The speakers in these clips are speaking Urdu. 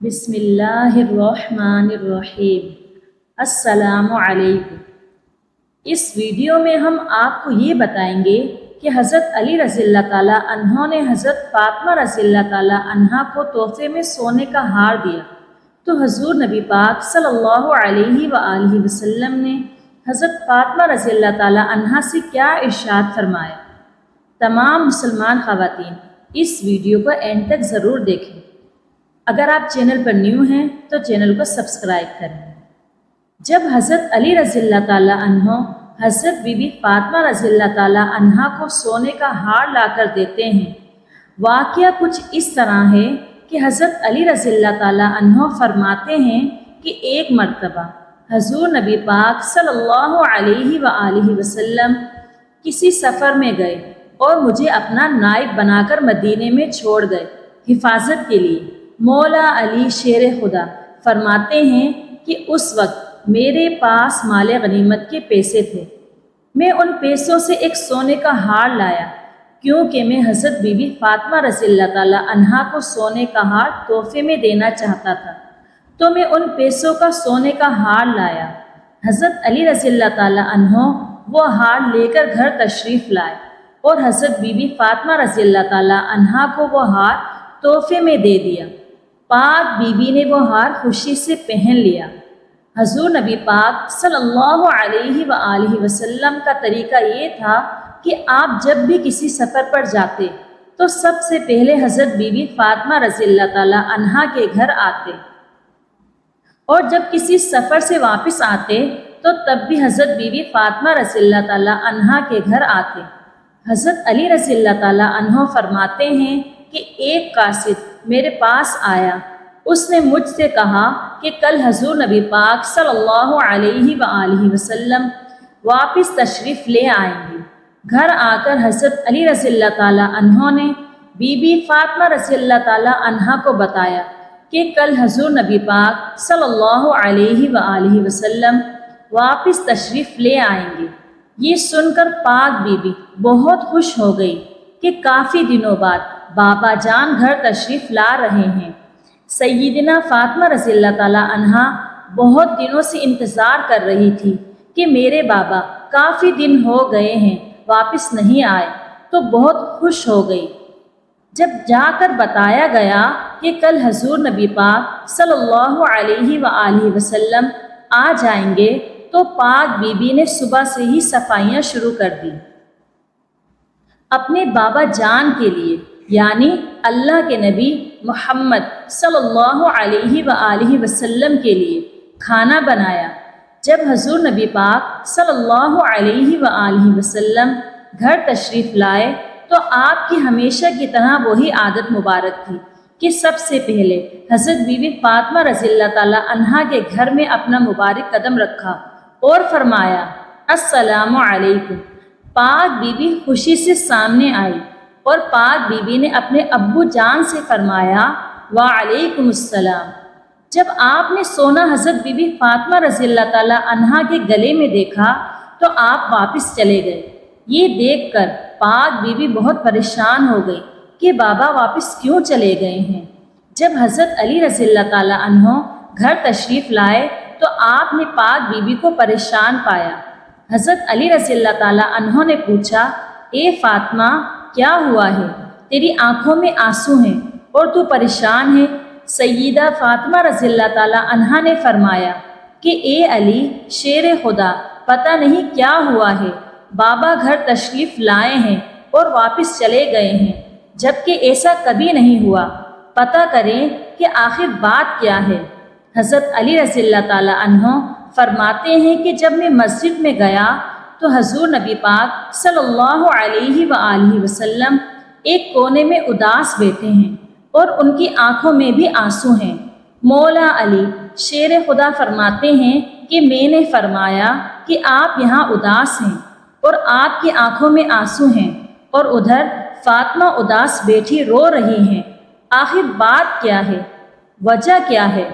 بسم اللہ الرحمن الرحیم۔ السلام علیکم۔ اس ویڈیو میں ہم آپ کو یہ بتائیں گے کہ حضرت علی رضی اللہ تعالیٰ عنہ نے حضرت فاطمہ رضی اللہ تعالیٰ عنہ کو تحفے میں سونے کا ہار دیا تو حضور نبی پاک صلی اللہ علیہ وآلہ وسلم نے حضرت فاطمہ رضی اللہ تعالیٰ عنہ سے کیا ارشاد فرمایا۔ تمام مسلمان خواتین اس ویڈیو کو اینڈ تک ضرور دیکھیں۔ اگر آپ چینل پر نیو ہیں تو چینل کو سبسکرائب کریں۔ جب حضرت علی رضی اللہ تعالیٰ عنہ حضرت بی بی فاطمہ رضی اللہ تعالیٰ عنہ کو سونے کا ہار لا کر دیتے ہیں، واقعہ کچھ اس طرح ہے کہ حضرت علی رضی اللہ تعالیٰ عنہ فرماتے ہیں کہ ایک مرتبہ حضور نبی پاک صلی اللہ علیہ وآلہ وسلم کسی سفر میں گئے اور مجھے اپنا نائب بنا کر مدینے میں چھوڑ گئے حفاظت کے لیے۔ مولا علی شیر خدا فرماتے ہیں کہ اس وقت میرے پاس مال غنیمت کے پیسے تھے۔ میں ان پیسوں سے ایک سونے کا ہار لایا کیونکہ میں حضرت بی بی فاطمہ رضی اللہ تعالیٰ عنہا کو سونے کا ہار تحفے میں دینا چاہتا تھا، تو میں ان پیسوں کا سونے کا ہار لایا۔ حضرت علی رضی اللہ تعالیٰ عنہ وہ ہار لے کر گھر تشریف لائے اور حضرت بی بی فاطمہ رضی اللہ تعالیٰ عنہا کو وہ ہار تحفے میں دے دیا۔ پاک بی بی نے وہ ہار خوشی سے پہن لیا۔ حضور نبی پاک صلی اللہ علیہ وآلہ وسلم کا طریقہ یہ تھا کہ آپ جب بھی کسی سفر پر جاتے تو سب سے پہلے حضرت بی بی فاطمہ رضی اللہ تعالیٰ عنہا کے گھر آتے، اور جب کسی سفر سے واپس آتے تو تب بھی حضرت بی بی فاطمہ رضی اللہ تعالیٰ عنہا کے گھر آتے۔ حضرت علی رضی اللہ تعالیٰ عنہ فرماتے ہیں کہ ایک قاصد میرے پاس آیا، اس نے مجھ سے کہا کہ کل حضور نبی پاک صلی اللہ علیہ وآلہ وسلم واپس تشریف لے آئیں گے۔ گھر آ کر حضرت علی رضی اللہ تعالیٰ عنہ نے بی بی فاطمہ رضی اللہ تعالیٰ عنہ کو بتایا کہ کل حضور نبی پاک صلی اللہ علیہ وآلہ وسلم واپس تشریف لے آئیں گے۔ یہ سن کر پاک بی بی بہت خوش ہو گئی کہ کافی دنوں بعد بابا جان گھر تشریف لا رہے ہیں۔ سیدنا فاطمہ رضی اللہ تعالیٰ عنہا بہت دنوں سے انتظار کر رہی تھی کہ میرے بابا کافی دن ہو گئے ہیں واپس نہیں آئے، تو بہت خوش ہو گئی۔ جب جا کر بتایا گیا کہ کل حضور نبی پاک صلی اللہ علیہ وآلہ وسلم آ جائیں گے تو پاک بی بی نے صبح سے ہی صفائیاں شروع کر دی۔ اپنے بابا جان کے لیے یعنی اللہ کے نبی محمد صلی اللہ علیہ وآلہ وسلم کے لیے کھانا بنایا۔ جب حضور نبی پاک صلی اللہ علیہ وآلہ وسلم گھر تشریف لائے تو آپ کی ہمیشہ کی طرح وہی عادت مبارک تھی کہ سب سے پہلے حضرت بی بی فاطمہ رضی اللہ تعالیٰ عنہا کے گھر میں اپنا مبارک قدم رکھا اور فرمایا السلام علیکم۔ پاک بی بی خوشی سے سامنے آئی اور پاک بی بی نے اپنے ابو جان سے فرمایا وعلیکم السلام۔ جب آپ نے سونا حضرت بی بی فاطمہ رضی اللہ تعالیٰ عنہا کے گلے میں دیکھا تو آپ واپس چلے گئے۔ یہ دیکھ کر پاک بی بی بہت پریشان ہو گئی کہ بابا واپس کیوں چلے گئے ہیں۔ جب حضرت علی رضی اللہ تعالیٰ عنہ گھر تشریف لائے تو آپ نے پاک بی بی کو پریشان پایا۔ حضرت علی رضی اللہ تعالیٰ عنہ نے پوچھا اے فاطمہ کیا ہوا ہے؟ تیری آنکھوں میں آنسو ہیں اور تو پریشان ہے۔ سیدہ فاطمہ رضی اللہ تعالیٰ عنہا نے فرمایا کہ اے علی شیر خدا، پتہ نہیں کیا ہوا ہے، بابا گھر تشریف لائے ہیں اور واپس چلے گئے ہیں، جبکہ ایسا کبھی نہیں ہوا، پتہ کریں کہ آخر بات کیا ہے۔ حضرت علی رضی اللہ تعالیٰ عنہ فرماتے ہیں کہ جب میں مسجد میں گیا تو حضور نبی پاک صلی اللہ علیہ وآلہ وسلم ایک کونے میں اداس بیٹھے ہیں اور ان کی آنکھوں میں بھی آنسو ہیں۔ مولا علی شیر خدا فرماتے ہیں کہ میں نے فرمایا کہ آپ یہاں اداس ہیں اور آپ کی آنکھوں میں آنسو ہیں، اور ادھر فاطمہ اداس بیٹھی رو رہی ہیں، آخر بات کیا ہے، وجہ کیا ہے؟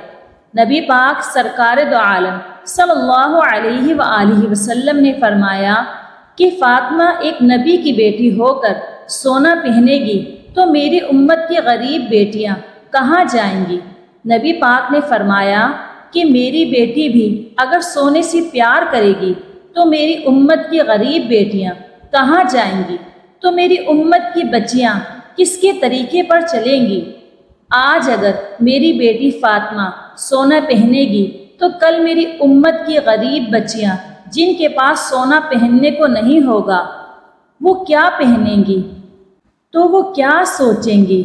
نبی پاک سرکار دو عالم صلی اللہ علیہ وآلہ وسلم نے فرمایا کہ فاطمہ ایک نبی کی بیٹی ہو کر سونا پہنے گی تو میری امت کی غریب بیٹیاں کہاں جائیں گی؟ نبی پاک نے فرمایا کہ میری بیٹی بھی اگر سونے سے پیار کرے گی تو میری امت کی غریب بیٹیاں کہاں جائیں گی؟ تو میری امت کی بچیاں کس کے طریقے پر چلیں گی؟ آج اگر میری بیٹی فاطمہ سونا پہنے گی تو کل میری امت کی غریب بچیاں جن کے پاس سونا پہننے کو نہیں ہوگا وہ کیا پہنیں گی؟ تو وہ کیا سوچیں گی؟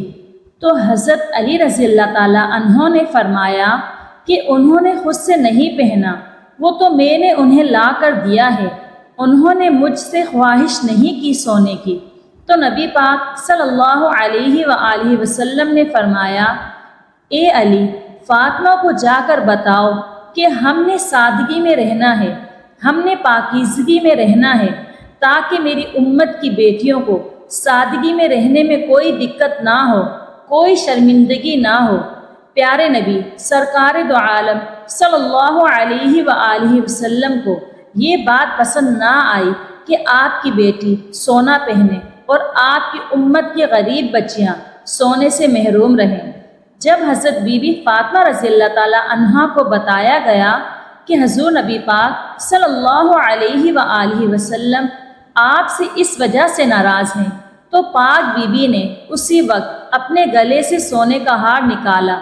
تو حضرت علی رضی اللہ تعالیٰ عنہ نے فرمایا کہ انہوں نے خود سے نہیں پہنا، وہ تو میں نے انہیں لا کر دیا ہے، انہوں نے مجھ سے خواہش نہیں کی سونے کی۔ تو نبی پاک صلی اللہ علیہ وآلہ وسلم نے فرمایا، اے علی، فاطمہ کو جا کر بتاؤ کہ ہم نے سادگی میں رہنا ہے، ہم نے پاکیزگی میں رہنا ہے، تاکہ میری امت کی بیٹیوں کو سادگی میں رہنے میں کوئی دقت نہ ہو، کوئی شرمندگی نہ ہو۔ پیارے نبی سرکار دو عالم صلی اللہ علیہ وآلہ وسلم کو یہ بات پسند نہ آئی کہ آپ کی بیٹی سونا پہنے اور آپ کی امت کی غریب بچیاں سونے سے محروم رہیں۔ جب حضرت بی بی فاطمہ رضی اللہ تعالیٰ عنہا کو بتایا گیا کہ حضور نبی پاک صلی اللہ علیہ وآلہ وسلم آپ سے اس وجہ سے ناراض ہیں، تو پاک بی بی نے اسی وقت اپنے گلے سے سونے کا ہار نکالا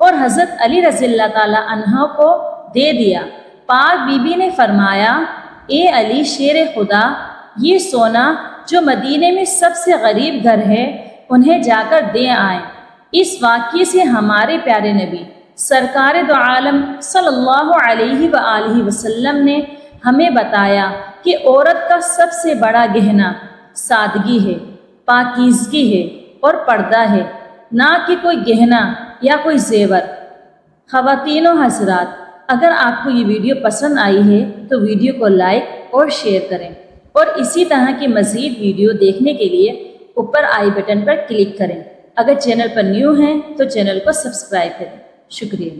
اور حضرت علی رضی اللہ تعالیٰ عنہ کو دے دیا۔ پاک بی بی نے فرمایا، اے علی شیر خدا، یہ سونا جو مدینے میں سب سے غریب گھر ہے انہیں جا کر دے آئیں۔ اس واقعے سے ہمارے پیارے نبی سرکار دو عالم صلی اللہ علیہ وآلہ وسلم نے ہمیں بتایا کہ عورت کا سب سے بڑا گہنا سادگی ہے، پاکیزگی ہے اور پردہ ہے، نہ کہ کوئی گہنا یا کوئی زیور۔ خواتین و حضرات، اگر آپ کو یہ ویڈیو پسند آئی ہے تو ویڈیو کو لائک اور شیئر کریں، اور اسی طرح کی مزید ویڈیو دیکھنے کے لیے اوپر آئی بٹن پر کلک کریں۔ اگر چینل پر نیو ہیں تو چینل کو سبسکرائب کریں۔ شکریہ۔